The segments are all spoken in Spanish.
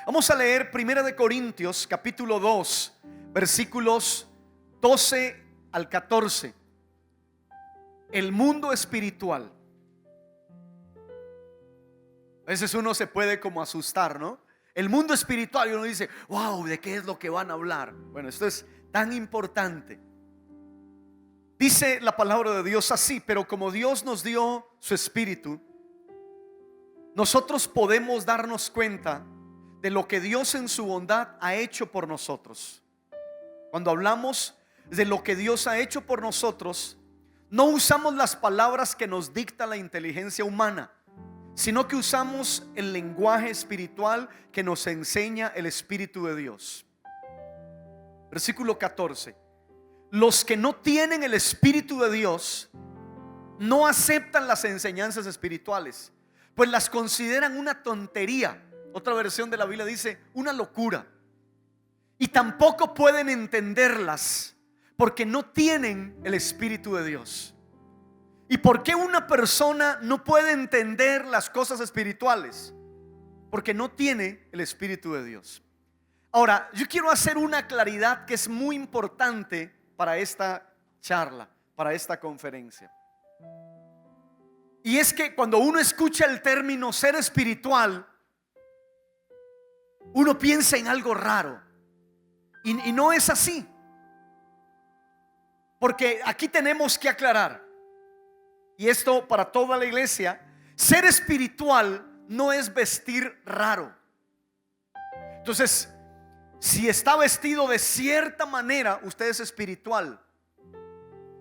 Vamos a leer 1 Corintios capítulo 2, versículos 12 al 14. El mundo espiritual. A veces uno se puede como asustar, ¿no? El mundo espiritual, y uno dice, wow, ¿de qué es lo que van a hablar? Bueno, esto es tan importante. Dice la palabra de Dios así: pero como Dios nos dio su espíritu, nosotros podemos darnos cuenta de lo que Dios en su bondad ha hecho por nosotros. Cuando hablamos de lo que Dios ha hecho por nosotros, no usamos las palabras que nos dicta la inteligencia humana, sino que usamos el lenguaje espiritual que nos enseña el Espíritu de Dios. Versículo 14. Los que no tienen el Espíritu de Dios no aceptan las enseñanzas espirituales, pues las consideran una tontería. Otra versión de la Biblia dice una locura. Y tampoco pueden entenderlas porque no tienen el Espíritu de Dios. ¿Y por qué una persona no puede entender las cosas espirituales? Porque no tiene el Espíritu de Dios. Ahora, yo quiero hacer una claridad que es muy importante para esta charla, para esta conferencia. Y es que cuando uno escucha el término ser espiritual, uno piensa en algo raro. Y no es así. Porque aquí tenemos que aclarar, y esto para toda la iglesia: ser espiritual no es vestir raro. Entonces, si está vestido de cierta manera, usted es espiritual.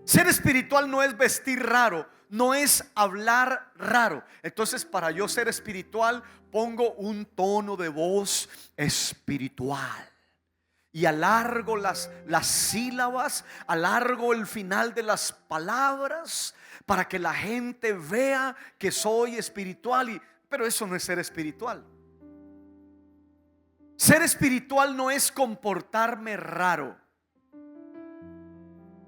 Ser espiritual no es vestir raro, no es hablar raro. Entonces, para yo ser espiritual, pongo un tono de voz espiritual y alargo las sílabas, alargo el final de las palabras para que la gente vea que soy espiritual. Pero eso no es ser espiritual. Ser espiritual no es comportarme raro.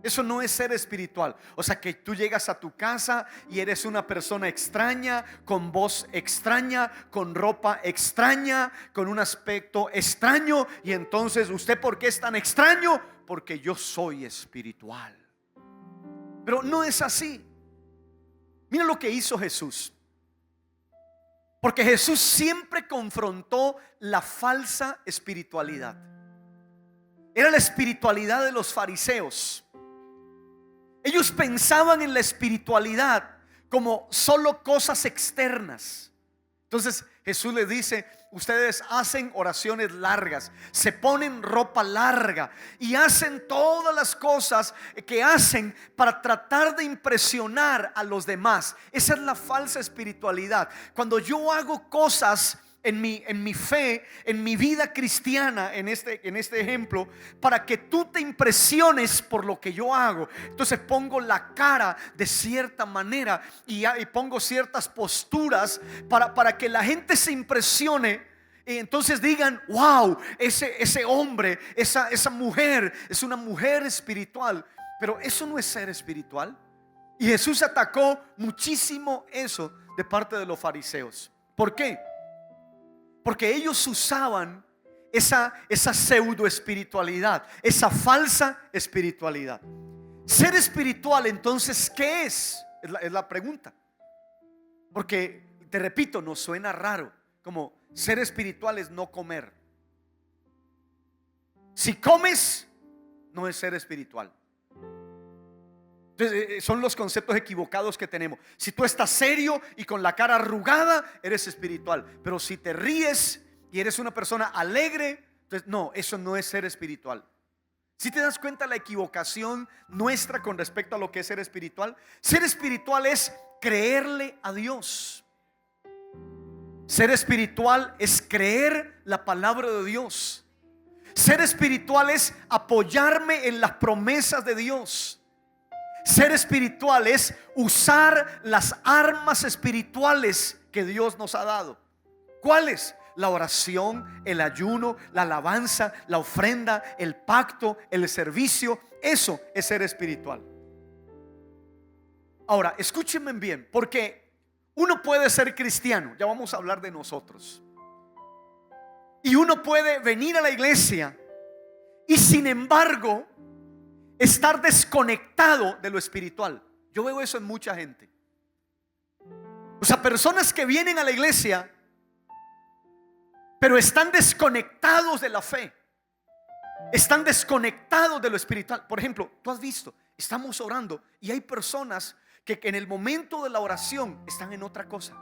Eso no es ser espiritual. O sea, que tú llegas a tu casa y eres una persona extraña, con voz extraña, con ropa extraña, con un aspecto extraño. Y entonces, ¿usted por qué es tan extraño? Porque yo soy espiritual. Pero no es así. Mira lo que hizo Jesús. Porque Jesús siempre confrontó la falsa espiritualidad. Era la espiritualidad de los fariseos. Ellos pensaban en la espiritualidad como solo cosas externas. Entonces Jesús les dice: ustedes hacen oraciones largas, se ponen ropa larga y hacen todas las cosas que hacen para tratar de impresionar a los demás. Esa es la falsa espiritualidad. Cuando yo hago cosas en mi fe, en mi vida cristiana, en este ejemplo, para que tú te impresiones por lo que yo hago, entonces pongo la cara de cierta manera y pongo ciertas posturas para que la gente se impresione. Y entonces digan: wow, ese hombre, esa mujer es una mujer espiritual. Pero eso no es ser espiritual. Y Jesús atacó muchísimo eso de parte de los fariseos. ¿Por qué? Porque ellos usaban esa pseudo espiritualidad, esa falsa espiritualidad. Ser espiritual, entonces, ¿qué es? Es la pregunta. Porque, te repito, nos suena raro. Como ser espiritual es no comer. Si comes, no es ser espiritual. Entonces, son los conceptos equivocados que tenemos. Si tú estás serio y con la cara arrugada, eres espiritual. Pero si te ríes y eres una persona alegre, entonces no, eso no es ser espiritual. Si te das cuenta la equivocación nuestra con respecto a lo que es ser espiritual. Ser espiritual es creerle a Dios. Ser espiritual es creer la palabra de Dios. Ser espiritual es apoyarme en las promesas de Dios. Ser espiritual es usar las armas espirituales que Dios nos ha dado. ¿Cuáles? La oración, el ayuno, la alabanza, la ofrenda, el pacto, el servicio. Eso es ser espiritual. Ahora, escúchenme bien, porque uno puede ser cristiano. Ya vamos a hablar de nosotros. Y uno puede venir a la iglesia y sin embargo estar desconectado de lo espiritual. Yo veo eso en mucha gente. O sea, personas que vienen a la iglesia pero están desconectados de la fe, están desconectados de lo espiritual. Por ejemplo, tú has visto, estamos orando y hay personas que en el momento de la oración están en otra cosa.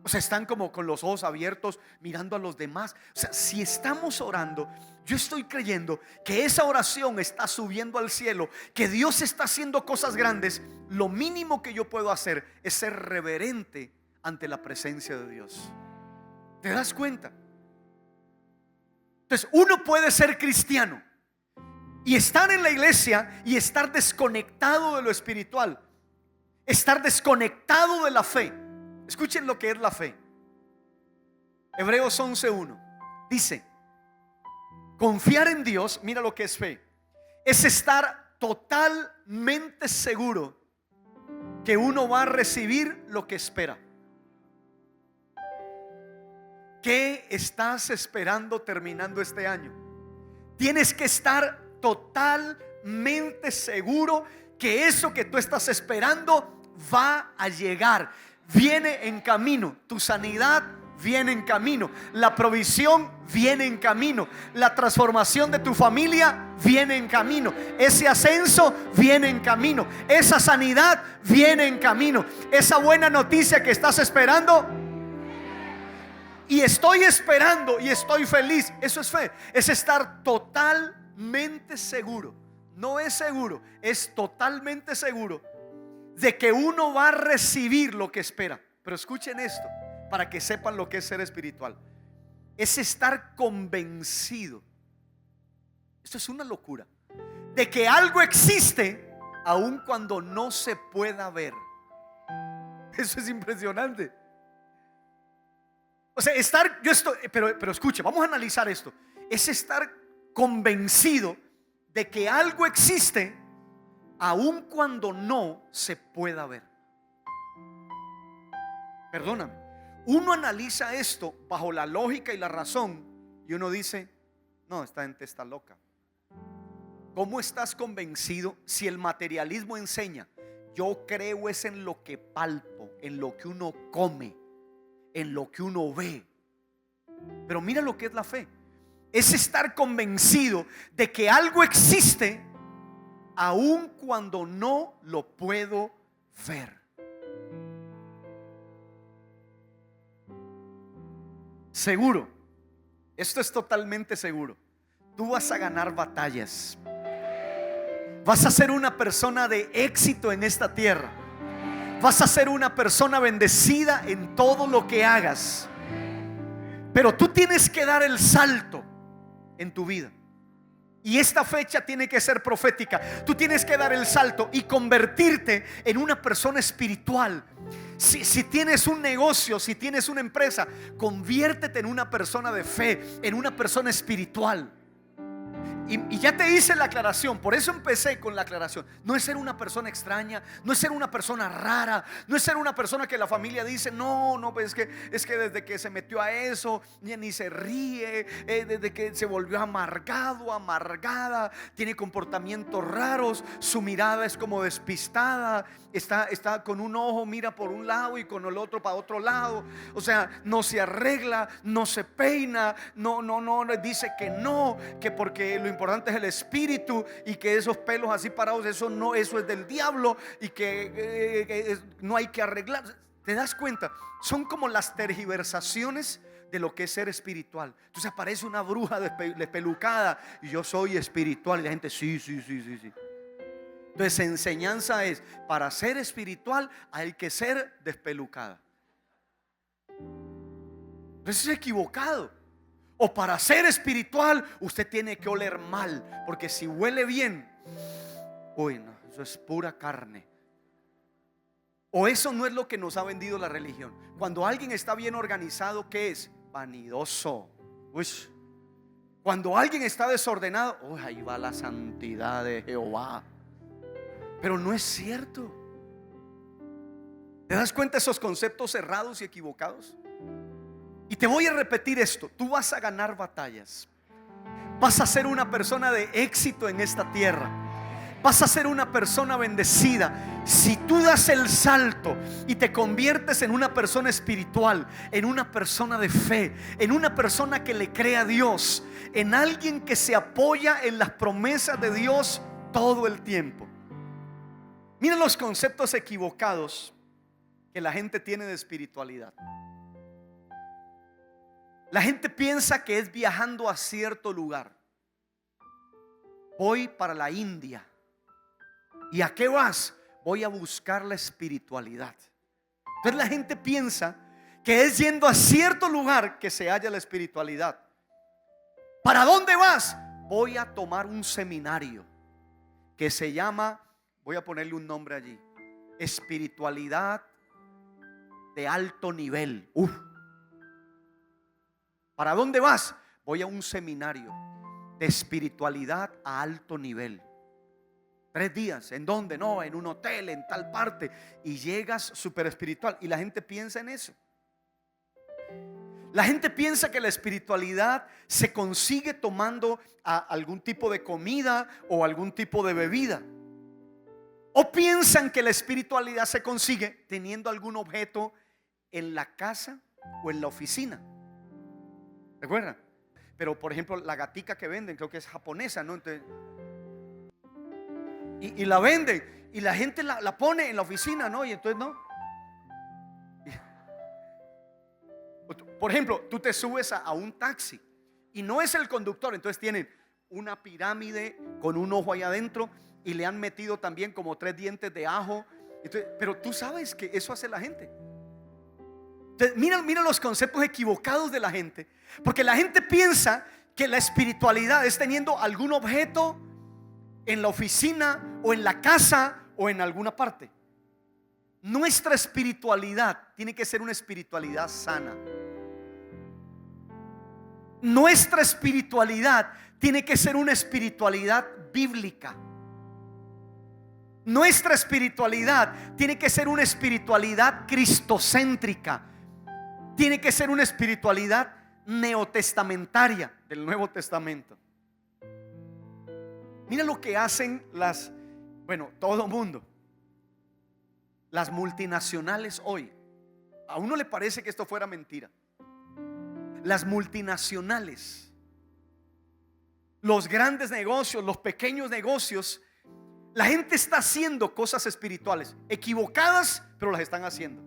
O sea, están como con los ojos abiertos mirando a los demás. O sea, si estamos orando, yo estoy creyendo que esa oración está subiendo al cielo, que Dios está haciendo cosas grandes. Lo mínimo que yo puedo hacer es ser reverente ante la presencia de Dios. ¿Te das cuenta? Entonces, uno puede ser cristiano y estar en la iglesia y estar desconectado de lo espiritual, estar desconectado de la fe. Escuchen lo que es la fe. Hebreos 11:1 dice: confiar en Dios, mira lo que es fe, es estar totalmente seguro que uno va a recibir lo que espera. ¿Qué estás esperando terminando este año? Tienes que estar totalmente seguro que eso que tú estás esperando va a llegar. Viene en camino. Tu sanidad viene en camino. La provisión viene en camino. La transformación de tu familia viene en camino. Ese ascenso viene en camino. Esa sanidad viene en camino. Esa buena noticia que estás esperando. Y estoy esperando y estoy feliz. Eso es fe. Es estar totalmente seguro. No es seguro, es totalmente seguro de que uno va a recibir lo que espera. Pero escuchen esto para que sepan lo que es ser espiritual. Es estar convencido, esto es una locura, de que algo existe aun cuando no se pueda ver. Eso es impresionante. O sea, pero escuche, vamos a analizar esto. Es estar convencido de que algo existe aun cuando no se pueda ver. Perdóname, uno analiza esto bajo la lógica y la razón y uno dice: no, esta gente está loca. ¿Cómo estás convencido si el materialismo enseña? Yo creo es en lo que palpo, en lo que uno come, en lo que uno ve. Pero mira lo que es la fe. Es estar convencido de que algo existe aun cuando no lo puedo ver. Seguro, esto es totalmente seguro. Tú vas a ganar batallas. Vas a ser una persona de éxito en esta tierra. Vas a ser una persona bendecida en todo lo que hagas. Pero tú tienes que dar el salto en tu vida. Y esta fecha tiene que ser profética. Tú tienes que dar el salto y convertirte en una persona espiritual. Si tienes un negocio, si tienes una empresa, conviértete en una persona de fe, en una persona espiritual. Y ya te hice la aclaración, por eso empecé con la aclaración. No es ser una persona extraña, no es ser una persona rara, no es ser una persona que la familia dice: no, pues es que desde que se metió a eso ya ni se ríe, desde que se volvió amargado, amargada, tiene comportamientos raros, su mirada es como despistada, está con un ojo mira por un lado y con el otro para otro lado. O sea, no se arregla, no se peina, no dice que no, que porque lo importante es el espíritu y que esos pelos así parados, eso es del diablo y que no hay que arreglar. ¿Te das cuenta? Son como las tergiversaciones de lo que es ser espiritual. Entonces aparece una bruja despelucada y yo soy espiritual y la gente sí. Entonces enseñanza es: para ser espiritual hay que ser despelucada. Entonces es equivocado. O para ser espiritual usted tiene que oler mal, porque si huele bien, uy, no, eso es pura carne. O eso no es lo que nos ha vendido la religión. Cuando alguien está bien organizado, ¿qué es? Vanidoso. Uy. Cuando alguien está desordenado, uy, ahí va la santidad de Jehová. Pero no es cierto. ¿Te das cuenta de esos conceptos errados y equivocados? Y te voy a repetir esto: tú vas a ganar batallas. Vas a ser una persona de éxito en esta tierra. Vas a ser una persona bendecida. Si tú das el salto y te conviertes en una persona espiritual, en una persona de fe, en una persona que le cree a Dios, en alguien que se apoya en las promesas de Dios todo el tiempo. Miren los conceptos equivocados que la gente tiene de espiritualidad. La gente piensa que es viajando a cierto lugar. Voy para la India. ¿Y a qué vas? Voy a buscar la espiritualidad. Entonces la gente piensa que es yendo a cierto lugar que se halla la espiritualidad. ¿Para dónde vas? Voy a tomar un seminario que se llama, voy a ponerle un nombre allí, espiritualidad de alto nivel. ¿Para dónde vas? Voy a un seminario de espiritualidad a alto nivel. 3 días. ¿En dónde? No, en un hotel, en tal parte. Y llegas súper espiritual. Y la gente piensa en eso. La gente piensa que la espiritualidad se consigue tomando algún tipo de comida o algún tipo de bebida. O piensan que la espiritualidad se consigue teniendo algún objeto en la casa o en la oficina. ¿Recuerdan? Pero por ejemplo la gatica que venden, creo que es japonesa, ¿no? Entonces, y la venden y la gente la pone en la oficina, ¿no? Y entonces no. Por ejemplo, tú te subes a un taxi y no es el conductor, entonces tienen una pirámide con un ojo ahí adentro y le han metido también como 3 dientes de ajo. Entonces, pero tú sabes que eso hace la gente. Entonces, mira los conceptos equivocados de la gente, porque la gente piensa que la espiritualidad es teniendo algún objeto en la oficina o en la casa o en alguna parte. Nuestra espiritualidad tiene que ser una espiritualidad sana. Nuestra espiritualidad tiene que ser una espiritualidad bíblica. Nuestra espiritualidad tiene que ser una espiritualidad cristocéntrica. Tiene que ser una espiritualidad neotestamentaria del Nuevo Testamento. Mira lo que hacen todo el mundo. Las multinacionales hoy. A uno le parece que esto fuera mentira. Las multinacionales, los grandes negocios, los pequeños negocios, la gente está haciendo cosas espirituales equivocadas, pero las están haciendo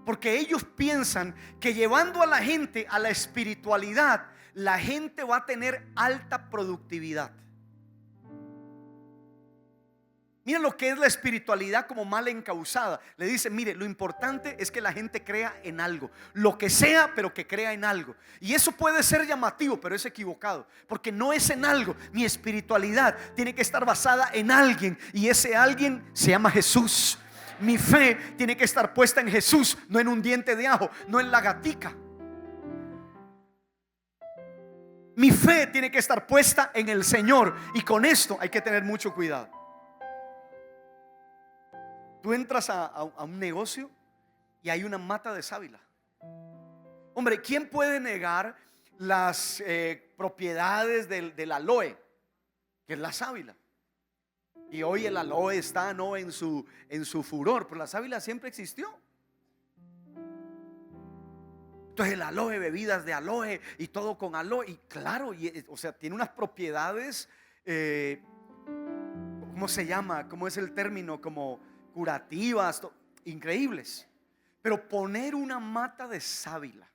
porque ellos piensan que llevando a la gente a la espiritualidad, la gente va a tener alta productividad. Mira lo que es la espiritualidad como mal encausada. Le dice, mire, lo importante es que la gente crea en algo, lo que sea, pero que crea en algo. Y eso puede ser llamativo, pero es equivocado, porque no es en algo. Mi espiritualidad tiene que estar basada en alguien, y ese alguien se llama Jesús. Mi fe tiene que estar puesta en Jesús, no en un diente de ajo, no en la gatica. Mi fe tiene que estar puesta en el Señor, y con esto hay que tener mucho cuidado. Tú entras a un negocio y hay una mata de sábila. Hombre, ¿quién puede negar las propiedades del aloe, que es la sábila? Y hoy el aloe está en su furor, pero la sábila siempre existió. Entonces el aloe, bebidas de aloe y todo con aloe. Y claro, o sea, tiene unas propiedades, ¿cómo se llama? ¿Cómo es el término? Como curativas, increíbles. Pero poner una mata de sábila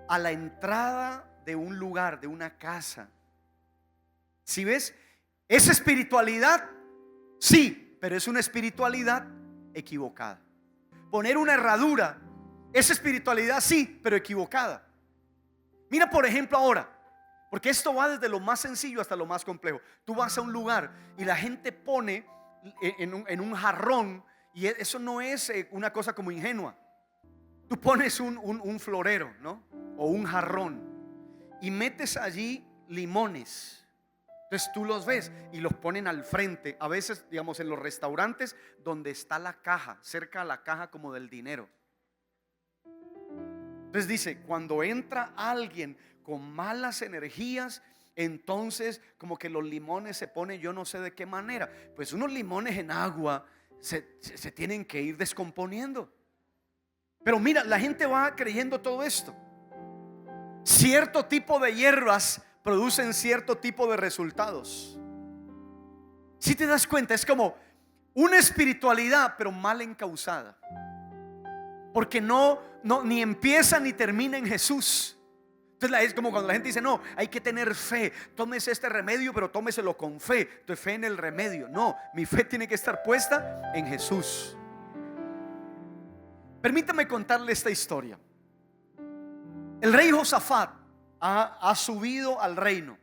a la entrada de un lugar, de una casa, ¿sí ves? ¿Es espiritualidad? Sí, pero es una espiritualidad equivocada. Poner una herradura es espiritualidad, sí, pero equivocada. Mira por ejemplo ahora, porque esto va desde lo más sencillo hasta lo más complejo. Tú vas a un lugar y la gente pone en un jarrón, y eso no es una cosa como ingenua. Tú pones un florero, ¿no? O un jarrón y metes allí limones. Entonces tú los ves y los ponen al frente. A veces, digamos, en los restaurantes donde está la caja, cerca a la caja como del dinero. Entonces dice, cuando entra alguien con malas energías, entonces como que los limones se ponen, yo no sé de qué manera. Pues unos limones en agua se tienen que ir descomponiendo. Pero mira, la gente va creyendo todo esto. Cierto tipo de hierbas producen cierto tipo de resultados. Si te das cuenta, es como una espiritualidad pero mal encausada, porque ni empieza ni termina en Jesús. Entonces es como cuando la gente dice, no, hay que tener fe, tómese este remedio, pero tómeselo con fe. Entonces fe en el remedio. No, mi fe tiene que estar puesta en Jesús. Permítame contarle esta historia. El rey Josafat ha subido al reino.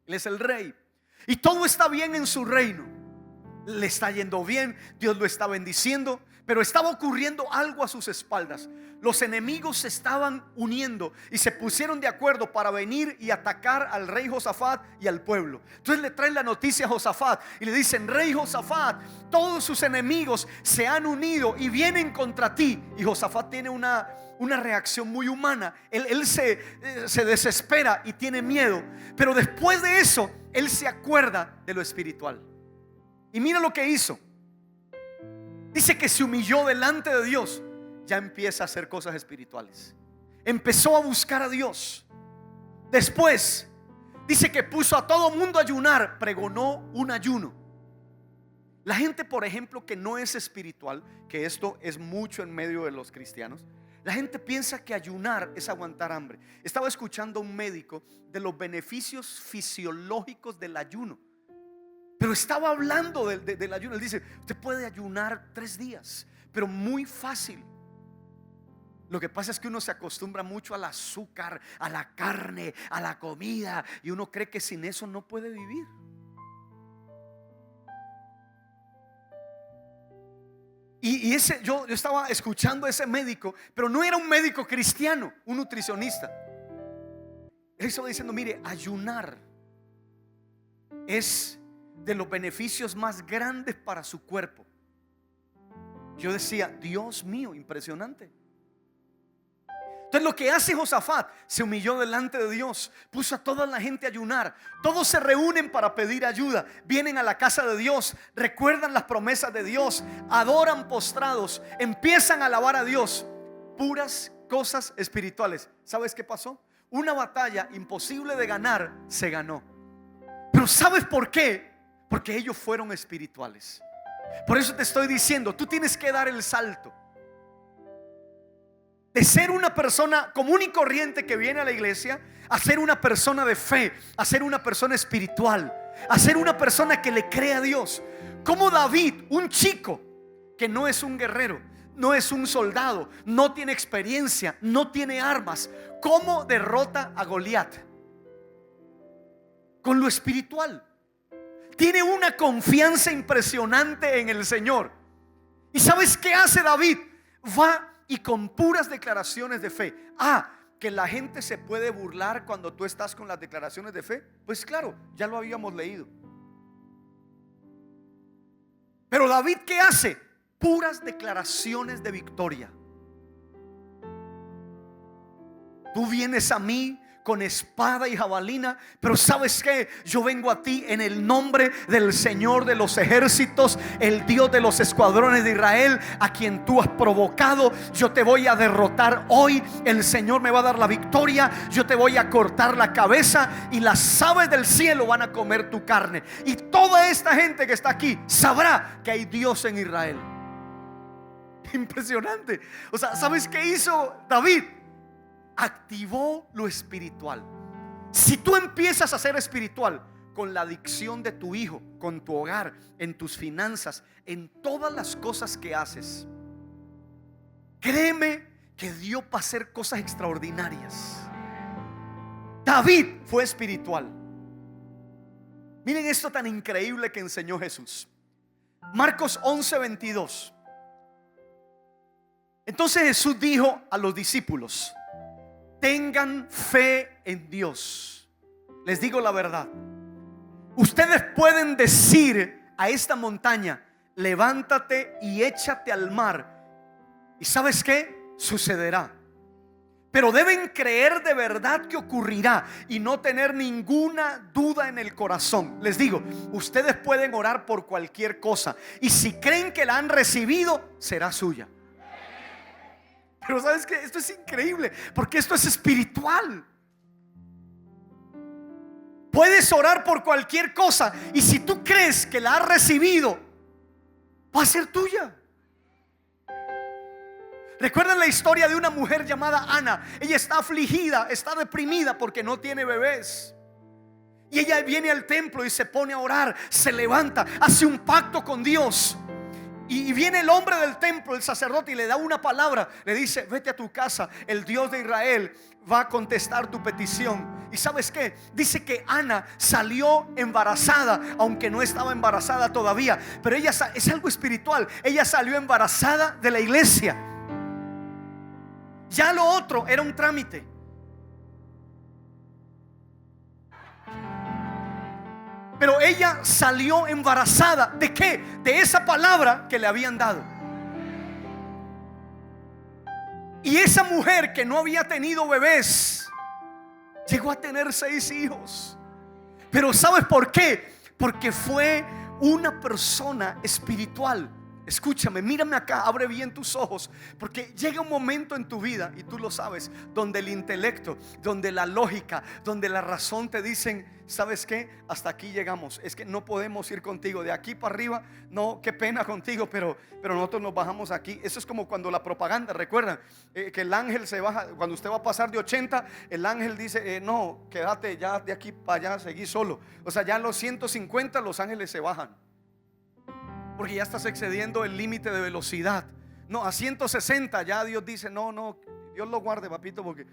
Él es el rey y todo está bien en su reino. Le está yendo bien, Dios lo está bendiciendo. Pero estaba ocurriendo algo a sus espaldas. Los enemigos se estaban uniendo y se pusieron de acuerdo para venir y atacar al rey Josafat y al pueblo. Entonces le traen la noticia a Josafat y le dicen: rey Josafat, todos sus enemigos se han unido y vienen contra ti. Y Josafat tiene una reacción muy humana. Él se desespera y tiene miedo. Pero después de eso, él se acuerda de lo espiritual. Y mira lo que hizo. Dice que se humilló delante de Dios. Ya empieza a hacer cosas espirituales. Empezó a buscar a Dios. Después dice que puso a todo mundo a ayunar. Pregonó un ayuno. La gente, por ejemplo, que no es espiritual, que esto es mucho en medio de los cristianos, la gente piensa que ayunar es aguantar hambre. Estaba escuchando a un médico de los beneficios fisiológicos del ayuno, pero estaba hablando del ayuno. Él dice: usted puede ayunar 3 días, pero muy fácil. Lo que pasa es que uno se acostumbra mucho al azúcar, a la carne, a la comida, y uno cree que sin eso no puede vivir. Y yo estaba escuchando a ese médico, pero no era un médico cristiano, un nutricionista. Él estaba diciendo: mire, ayunar es de los beneficios más grandes para su cuerpo. Yo decía: Dios mío, impresionante. Entonces lo que hace Josafat, se humilló delante de Dios, puso a toda la gente a ayunar. Todos se reúnen para pedir ayuda, vienen a la casa de Dios, recuerdan las promesas de Dios, adoran postrados, empiezan a alabar a Dios. Puras cosas espirituales. ¿Sabes qué pasó? Una batalla imposible de ganar se ganó. Pero ¿sabes por qué? Porque ellos fueron espirituales. Por eso te estoy diciendo, tú tienes que dar el salto de ser una persona común y corriente que viene a la iglesia a ser una persona de fe, a ser una persona espiritual, a ser una persona que le cree a Dios. Como David, un chico que no es un guerrero, no es un soldado, no tiene experiencia, no tiene armas, ¿cómo derrota a Goliat? Con lo espiritual. Tiene una confianza impresionante en el Señor. ¿Y sabes qué hace David? Va y con puras declaraciones de fe. Que la gente se puede burlar cuando tú estás con las declaraciones de fe. Pues claro, ya lo habíamos leído. Pero David, ¿qué hace? Puras declaraciones de victoria. Tú vienes a mí con espada y jabalina, pero ¿sabes qué? Yo vengo a ti en el nombre del Señor de los ejércitos, el Dios de los escuadrones de Israel, a quien tú has provocado. Yo te voy a derrotar hoy. El Señor me va a dar la victoria. Yo te voy a cortar la cabeza y las aves del cielo van a comer tu carne. Y toda esta gente que está aquí sabrá que hay Dios en Israel. Impresionante. O sea, ¿sabes qué hizo David? Activó lo espiritual. Si tú empiezas a ser espiritual con la adicción de tu hijo, con tu hogar, en tus finanzas, en todas las cosas que haces, créeme que Dios va a hacer cosas extraordinarias. David fue espiritual. Miren esto tan increíble que enseñó Jesús. Marcos 11:22. Entonces Jesús dijo a los discípulos: tengan fe en Dios. Les digo la verdad, ustedes pueden decir a esta montaña: levántate y échate al mar, y ¿sabes qué? Sucederá. Pero deben creer de verdad que ocurrirá y no tener ninguna duda en el corazón. Les digo, ustedes pueden orar por cualquier cosa y si creen que la han recibido, será suya. Pero ¿sabes qué? Esto es increíble porque esto es espiritual. Puedes orar por cualquier cosa y si tú crees que la has recibido, va a ser tuya. ¿Recuerdan la historia de una mujer llamada Ana? Ella está afligida, está deprimida porque no tiene bebés. Y ella viene al templo y se pone a orar, se levanta, hace un pacto con Dios. Y viene el hombre del templo, el sacerdote, y le da una palabra. Le dice: vete a tu casa, el Dios de Israel va a contestar tu petición. ¿Y sabes qué? Dice que Ana salió embarazada, aunque no estaba embarazada todavía. Pero ella, es algo espiritual, ella salió embarazada de la iglesia. Ya lo otro era un trámite. Pero ella salió embarazada. ¿De qué? De esa palabra que le habían dado. Y esa mujer que no había tenido bebés llegó a tener 6 hijos. Pero ¿sabes por qué? Porque fue una persona espiritual. Escúchame, mírame acá, abre bien tus ojos, porque llega un momento en tu vida, y tú lo sabes, donde el intelecto, donde la lógica, donde la razón te dicen: ¿sabes qué? Hasta aquí llegamos, es que no podemos ir contigo, de aquí para arriba, no, qué pena contigo, pero nosotros nos bajamos aquí. Eso es como cuando la propaganda, recuerdan, que el ángel se baja, cuando usted va a pasar de 80, el ángel dice: no, quédate ya de aquí para allá, seguí solo. O sea, ya a los 150 los ángeles se bajan, porque ya estás excediendo el límite de velocidad. No, a 160 ya Dios dice: no, Dios lo guarde, papito, porque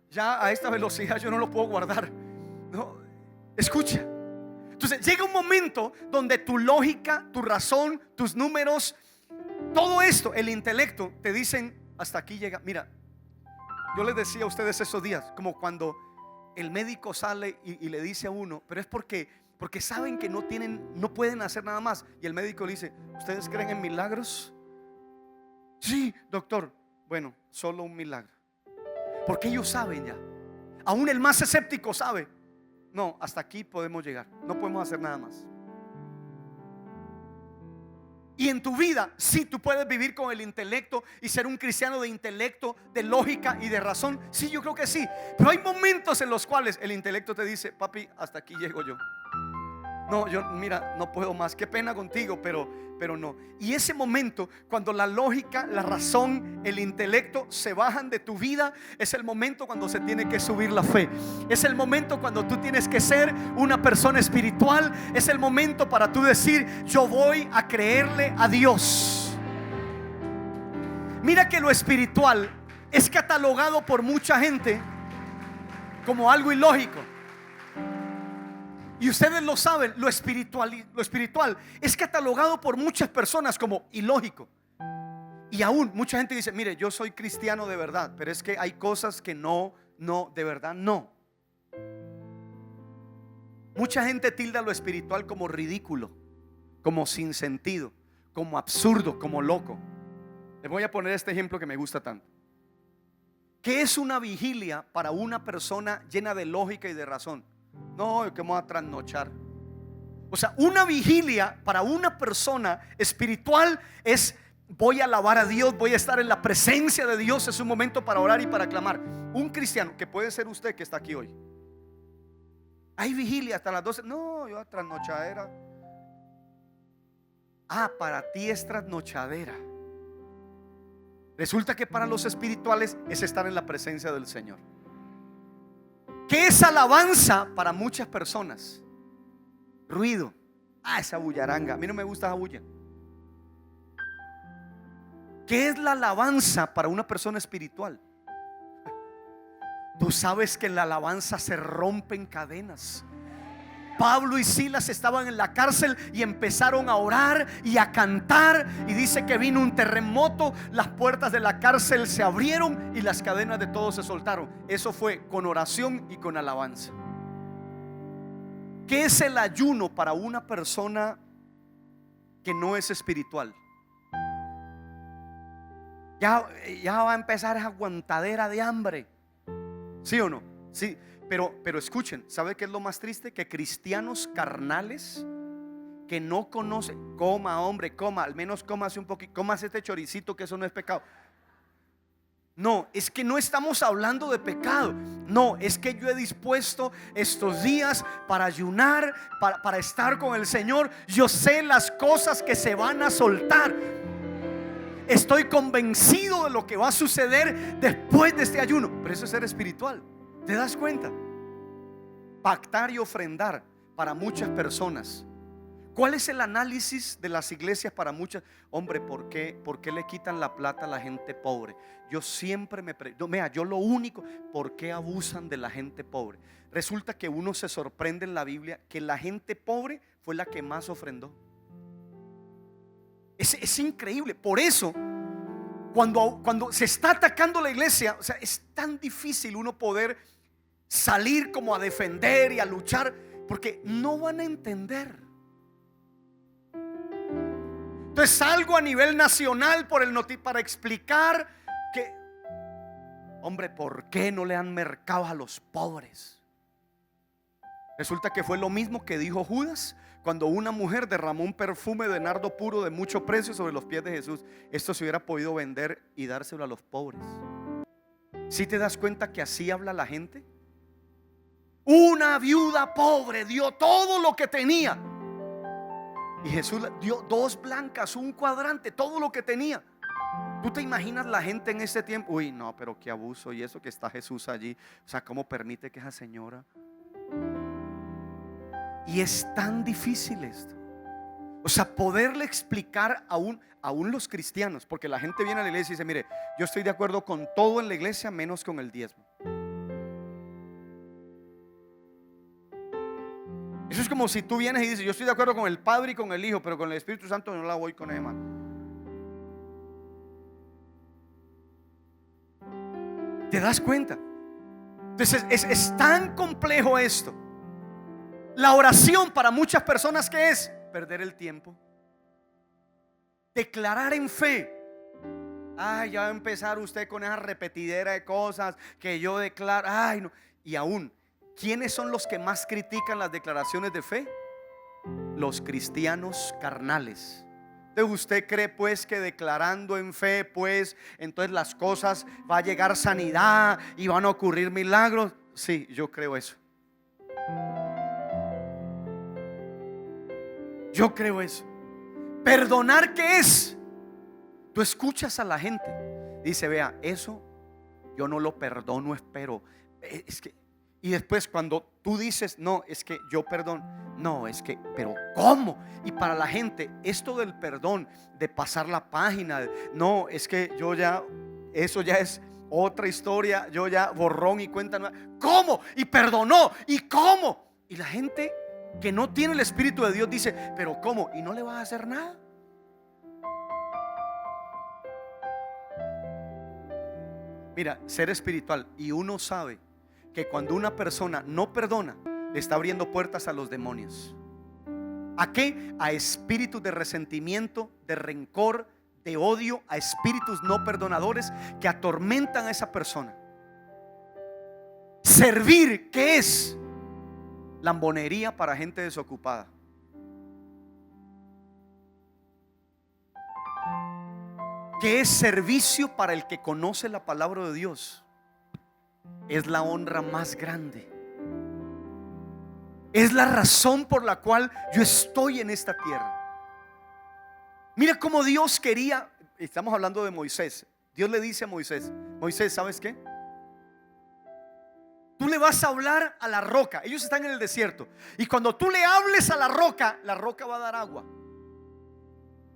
ya a esta velocidad yo no lo puedo guardar. No, escucha. Entonces llega un momento donde tu lógica, tu razón, tus números, todo esto, el intelecto, te dicen: hasta aquí llega. Mira, yo les decía a ustedes esos días, como cuando el médico sale y le dice a uno, pero es porque saben que no pueden hacer nada más. Y el médico le dice: ¿ustedes creen en milagros? Sí, doctor. Bueno, solo un milagro. Porque ellos saben ya. Aún el más escéptico sabe: no, hasta aquí podemos llegar, no podemos hacer nada más. Y en tu vida, sí, tú puedes vivir con el intelecto y ser un cristiano de intelecto, de lógica y de razón. Sí, yo creo que sí. Pero hay momentos en los cuales el intelecto te dice: papi, hasta aquí llego yo. No, yo, mira, no puedo más. Qué pena contigo, pero no. Y ese momento, cuando la lógica, la razón, el intelecto se bajan de tu vida, es el momento cuando se tiene que subir la fe. Es el momento cuando tú tienes que ser una persona espiritual. Es el momento para tú decir: yo voy a creerle a Dios. Mira que lo espiritual es catalogado por mucha gente como algo ilógico. Y ustedes lo saben, lo espiritual es catalogado por muchas personas como ilógico. Y aún mucha gente dice: mire, yo soy cristiano de verdad, pero es que hay cosas que no, de verdad no. Mucha gente tilda lo espiritual como ridículo, como sin sentido, como absurdo, como loco. Les voy a poner este ejemplo que me gusta tanto. ¿Qué es una vigilia para una persona llena de lógica y de razón? No, que vamos a trasnochar. O sea, una vigilia para una persona espiritual es: voy a alabar a Dios, voy a estar en la presencia de Dios. Es un momento para orar y para clamar. Un cristiano, que puede ser usted que está aquí hoy, hay vigilia hasta las 12. No, yo a trasnochadera. Ah, para ti es trasnochadera. Resulta que para los espirituales es estar en la presencia del Señor. ¿Qué es alabanza para muchas personas? Ruido. Ah, esa bullaranga, a mí no me gusta esa bulla. ¿Qué es la alabanza para una persona espiritual? Tú sabes que en la alabanza se rompen cadenas. Pablo y Silas estaban en la cárcel y empezaron a orar y a cantar, y dice que vino un terremoto, las puertas de la cárcel se abrieron y las cadenas de todos se soltaron. Eso fue con oración y con alabanza. ¿Qué es el ayuno para una persona que no es espiritual? Ya va a empezar esa aguantadera de hambre. ¿Sí o no? Sí, pero escuchen, ¿sabe qué es lo más triste? Que cristianos carnales que no conocen, coma hombre, coma, al menos cómase un poquito, cómase este choricito, que eso no es pecado. No, es que no estamos hablando de pecado. No, es que yo he dispuesto estos días para ayunar, para estar con el Señor. Yo sé las cosas que se van a soltar. Estoy convencido de lo que va a suceder después de este ayuno. Pero eso es ser espiritual. ¿Te das cuenta? Pactar y ofrendar para muchas personas. ¿Cuál es el análisis de las iglesias para muchas? Hombre, ¿por qué le quitan la plata a la gente pobre? Yo siempre me pregunto, mira, yo lo único, ¿por qué abusan de la gente pobre? Resulta que uno se sorprende en la Biblia que la gente pobre fue la que más ofrendó. Es increíble. Por eso, cuando se está atacando la iglesia, o sea, es tan difícil uno poder salir como a defender y a luchar, porque no van a entender. Entonces salgo a nivel nacional para explicar que, hombre, ¿por qué no le dan mercado a los pobres? Resulta que fue lo mismo que dijo Judas cuando una mujer derramó un perfume de nardo puro de mucho precio sobre los pies de Jesús. Esto se hubiera podido vender y dárselo a los pobres. ¿Sí te das cuenta que así habla la gente? Una viuda pobre dio todo lo que tenía. Y Jesús dio 2 blancas, un cuadrante, todo lo que tenía. ¿Tú te imaginas la gente en ese tiempo? Uy, no, pero qué abuso. Y eso que está Jesús allí. O sea, ¿cómo permite que esa señora? Y es tan difícil esto. O sea, poderle explicar aún los cristianos. Porque la gente viene a la iglesia y dice, mire, yo estoy de acuerdo con todo en la iglesia menos con el diezmo. Eso es como si tú vienes y dices, yo estoy de acuerdo con el Padre y con el Hijo, pero con el Espíritu Santo no la voy con él, hermano. ¿Te das cuenta? Entonces es tan complejo esto. La oración para muchas personas, ¿qué es? Perder el tiempo. Declarar en fe. Ay, ya va a empezar usted con esa repetidera de cosas que yo declaro. Ay, no. Y aún, ¿quiénes son los que más critican las declaraciones de fe? Los cristianos carnales. Entonces usted cree pues que declarando en fe, pues entonces las cosas, va a llegar sanidad y van a ocurrir milagros. Sí, yo creo eso. Yo creo eso. Perdonar, ¿qué es? Tú escuchas a la gente, dice, vea, eso yo no lo perdono, espero. Es que, y después cuando tú dices, no, es que yo perdono, no, es que, pero ¿cómo? Y para la gente, esto del perdón, de pasar la página, no, es que yo ya, eso ya es otra historia, yo ya borrón y cuenta nueva. ¿Cómo? Y perdonó, ¿y cómo? Y la gente que no tiene el Espíritu de Dios dice, pero ¿cómo? Y no le vas a hacer nada. Mira, ser espiritual, y uno sabe que cuando una persona no perdona, le está abriendo puertas a los demonios. ¿A qué? A espíritus de resentimiento, de rencor, de odio, a espíritus no perdonadores que atormentan a esa persona. Servir, ¿qué es? Lambonería para gente desocupada. ¿Qué es servicio para el que conoce la palabra de Dios? Es la honra más grande. Es la razón por la cual yo estoy en esta tierra. Mira cómo Dios quería. Estamos hablando de Moisés. Dios le dice a Moisés, Moisés, ¿sabes qué? Tú le vas a hablar a la roca. Ellos están en el desierto. Y cuando tú le hables a la roca va a dar agua.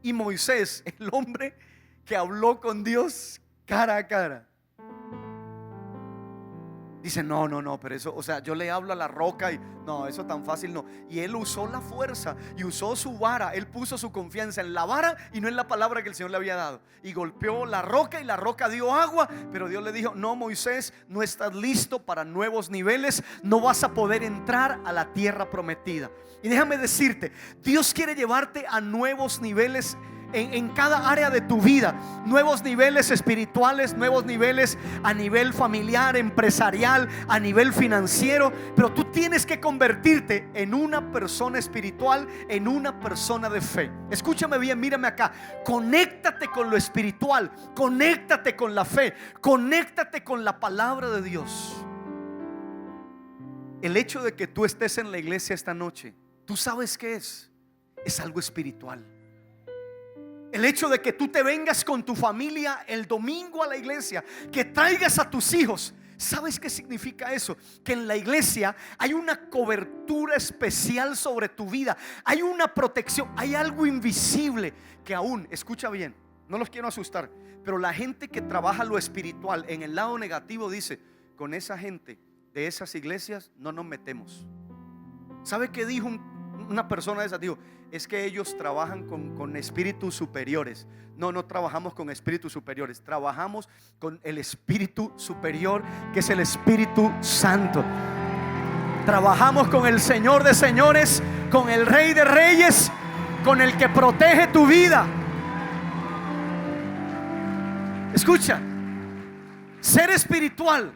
Y Moisés, el hombre que habló con Dios cara a cara, dice, no, pero eso, o sea, yo le hablo a la roca y no, eso tan fácil no. Y él usó la fuerza y usó su vara. Él puso su confianza en la vara y no en la palabra que el Señor le había dado. Y golpeó la roca y la roca dio agua. Pero Dios le dijo, no, Moisés, no estás listo para nuevos niveles. No vas a poder entrar a la tierra prometida. Y déjame decirte, Dios quiere llevarte a nuevos niveles en cada área de tu vida. Nuevos niveles espirituales, nuevos niveles a nivel familiar, empresarial, a nivel financiero. Pero tú tienes que convertirte en una persona espiritual, en una persona de fe. Escúchame bien, mírame acá. Conéctate con lo espiritual, conéctate con la fe, conéctate con la palabra de Dios. El hecho de que tú estés en la iglesia esta noche, ¿tú sabes qué es? Es algo espiritual. El hecho de que tú te vengas con tu familia el domingo a la iglesia, que traigas a tus hijos, ¿sabes qué significa eso? Que en la iglesia hay una cobertura especial sobre tu vida. Hay una protección, hay algo invisible que aún, escucha bien, no los quiero asustar, pero la gente que trabaja lo espiritual en el lado negativo dice: con esa gente de esas iglesias no nos metemos. ¿Sabe qué dijo una persona de esas? Dijo: es que ellos trabajan con espíritus superiores. No, no trabajamos con espíritus superiores, trabajamos con el espíritu superior, que es el Espíritu Santo. Trabajamos con el Señor de señores, con el Rey de reyes, con el que protege tu vida. Escucha, ser espiritual,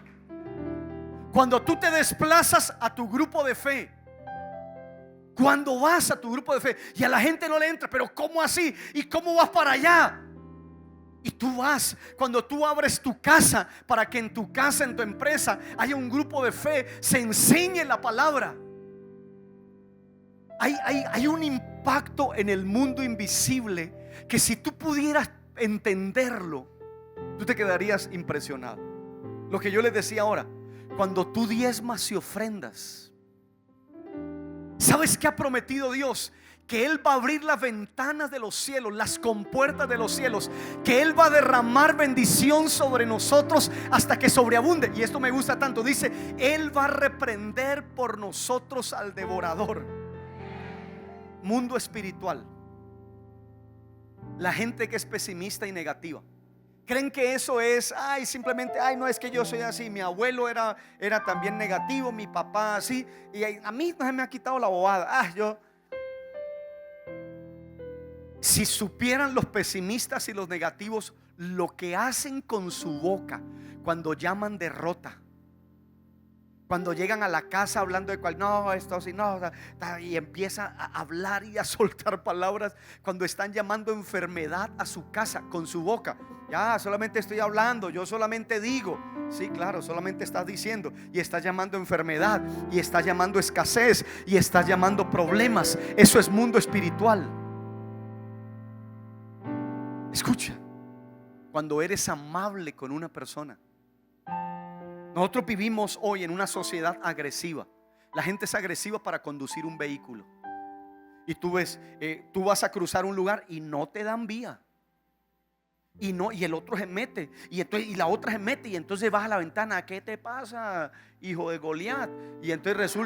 cuando tú te desplazas a tu grupo de fe, cuando vas a tu grupo de fe y a la gente no le entra, pero ¿cómo así? ¿Y cómo vas para allá? Y tú vas, cuando tú abres tu casa para que en tu casa, en tu empresa haya un grupo de fe, se enseñe la palabra. Hay un impacto en el mundo invisible que si tú pudieras entenderlo, tú te quedarías impresionado. Lo que yo les decía ahora, cuando tú diezmas y ofrendas, ¿sabes qué ha prometido Dios? Que Él va a abrir las ventanas de los cielos, las compuertas de los cielos, que Él va a derramar bendición sobre nosotros hasta que sobreabunde. Y esto me gusta tanto, dice: Él va a reprender por nosotros al devorador. Mundo espiritual. La gente que es pesimista y negativa, creen que eso es, simplemente, no, es que yo soy así. Mi abuelo era también negativo, mi papá así, y a mí no se me ha quitado la bobada. Si supieran los pesimistas y los negativos lo que hacen con su boca cuando llaman derrota, cuando llegan a la casa hablando de cual, no, esto así, no, y empieza a hablar y a soltar palabras, cuando están llamando enfermedad a su casa con su boca. Ya, solamente estoy hablando, yo solamente digo. Sí, claro, solamente estás diciendo y estás llamando enfermedad, y estás llamando escasez, y estás llamando problemas. Eso es mundo espiritual. Escucha, cuando eres amable con una persona. Nosotros vivimos hoy en una sociedad agresiva. La gente es agresiva para conducir un vehículo. Y tú ves, tú vas a cruzar un lugar y no te dan vía. Y el otro se mete, y la otra se mete, y entonces vas a la ventana: ¿qué te pasa, hijo de Goliat? Y entonces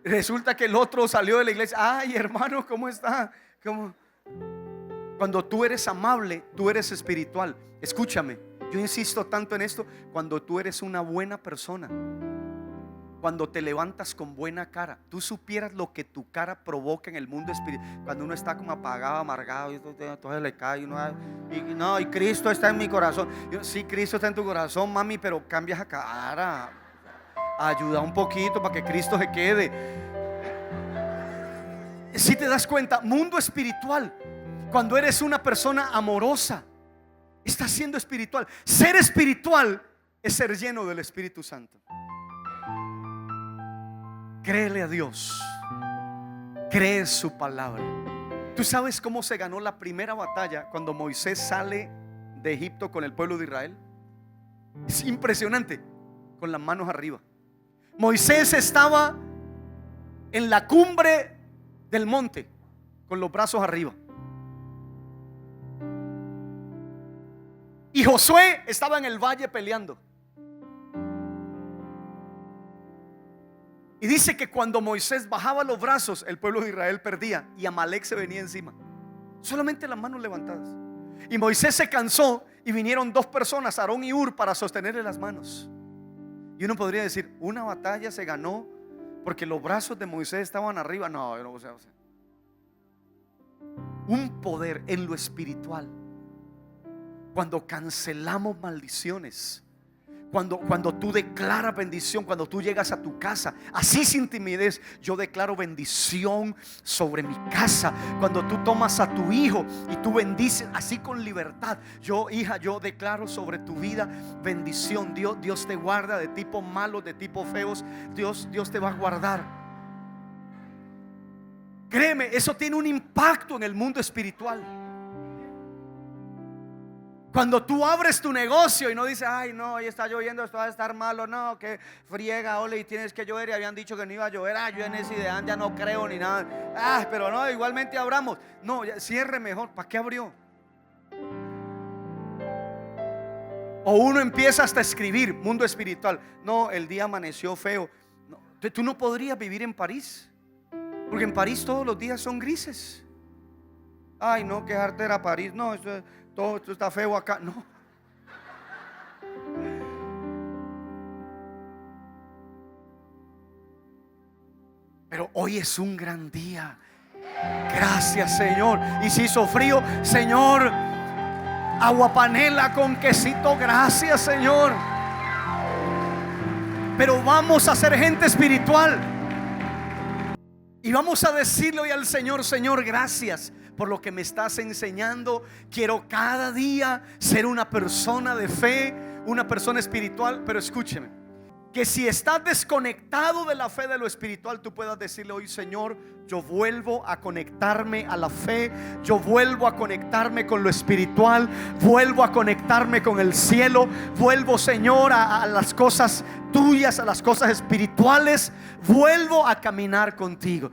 resulta que el otro salió de la iglesia: ay, hermano, ¿cómo está? Cuando tú eres amable, tú eres espiritual. Escúchame, yo insisto tanto en esto. Cuando tú eres una buena persona, cuando te levantas con buena cara, tú supieras lo que tu cara provoca en el mundo espiritual. Cuando uno está como apagado, amargado, y todo le cae, y Cristo está en mi corazón. Sí, Cristo está en tu corazón, mami, pero cambias a cara, ayuda un poquito para que Cristo se quede. Si te das cuenta, mundo espiritual, cuando eres una persona amorosa, estás siendo espiritual. Ser espiritual es ser lleno del Espíritu Santo. Créele a Dios, cree su palabra. ¿Tú sabes cómo se ganó la primera batalla cuando Moisés sale de Egipto con el pueblo de Israel? Es impresionante, con las manos arriba. Moisés estaba en la cumbre del monte con los brazos arriba, y Josué estaba en el valle peleando. Y dice que cuando Moisés bajaba los brazos, el pueblo de Israel perdía y Amalek se venía encima. Solamente las manos levantadas. Y Moisés se cansó y vinieron dos personas, Aarón y Hur, para sostenerle las manos. Y uno podría decir: una batalla se ganó porque los brazos de Moisés estaban arriba. No, o sea. un poder en lo espiritual cuando cancelamos maldiciones. Cuando tú declaras bendición, cuando tú llegas a tu casa, así sin timidez, yo declaro bendición sobre mi casa. Cuando tú tomas a tu hijo y tú bendices así con libertad, hija, yo declaro sobre tu vida bendición. Dios te guarda de tipos malos, de tipos feos. Dios te va a guardar. Créeme, eso tiene un impacto en el mundo espiritual. Cuando tú abres tu negocio y no dices, ay no, hoy está lloviendo, esto va a estar malo, no, que friega, ole, y tienes que llover, y habían dicho que no iba a llover, yo en esa idea ya no creo ni nada, pero no, igualmente abramos, no, cierre mejor, ¿para qué abrió? O uno empieza hasta a escribir, mundo espiritual, no, el día amaneció feo, no, tú no podrías vivir en París, porque en París todos los días son grises. Ay no, quejarte era París, no, todo esto está feo acá, no. Pero hoy es un gran día. Gracias, Señor. Y si hizo frío, Señor, aguapanela con quesito, gracias, Señor. Pero vamos a ser gente espiritual y vamos a decirle hoy al Señor, Señor, gracias por lo que me estás enseñando. Quiero cada día ser una persona de fe, una persona espiritual. Pero escúcheme, que si estás desconectado de la fe, de lo espiritual, tú puedas decirle hoy, Señor, yo vuelvo a conectarme a la fe, yo vuelvo a conectarme con lo espiritual, vuelvo a conectarme con el cielo, vuelvo, Señor, a las cosas tuyas, a las cosas espirituales, vuelvo a caminar contigo.